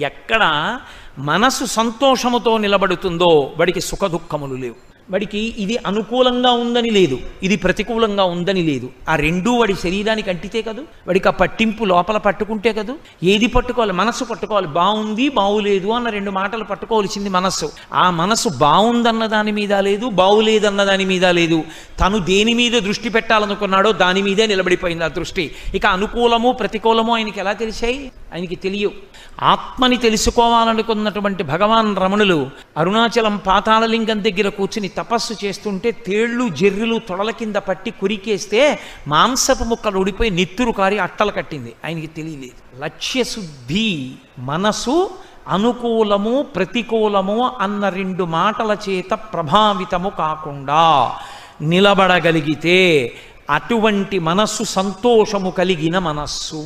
ఎక్కడ మనసు సంతోషముతో నిలబడుతుందో వాడికి సుఖదుఖములు లేవు. వాడికి ఇది అనుకూలంగా ఉందని లేదు, ఇది ప్రతికూలంగా ఉందని లేదు. ఆ రెండూ వాడి శరీరానికి అంటితే కదూ, వాడికి ఆ పట్టింపు లోపల పట్టుకుంటే కదూ. ఏది పట్టుకోవాలి? మనస్సు పట్టుకోవాలి. బాగుంది బాగులేదు అన్న రెండు మాటలు పట్టుకోవాల్సింది మనస్సు. ఆ మనస్సు బాగుందన్న దాని మీద లేదు, బాగులేదన్న దాని మీద లేదు. తను దేని మీద దృష్టి పెట్టాలనుకున్నాడో దాని మీదే నిలబడిపోయింది ఆ దృష్టి. ఇక అనుకూలము ప్రతికూలము ఆయనకి ఎలా తెలిసాయి? ఆయనకి తెలియవు. ఆత్మని తెలుసుకోవాలనుకున్నటువంటి భగవాన్ రమణులు అరుణాచలం పాతాళలింగం దగ్గర కూర్చుని తపస్సు చేస్తుంటే తేళ్లు జర్రులు తొడల కింద పట్టి కురికేస్తే మాంసపు ముక్కలు ఉడిపోయి నెత్తురు కారి అట్టలు కట్టింది. ఆయనకి తెలియలేదు. లక్ష్యశుద్ధి, మనసు అనుకూలము ప్రతికూలము అన్న రెండు మాటల చేత ప్రభావితము కాకుండా నిలబడగలిగితే అటువంటి మనస్సు సంతోషము కలిగిన మనస్సు.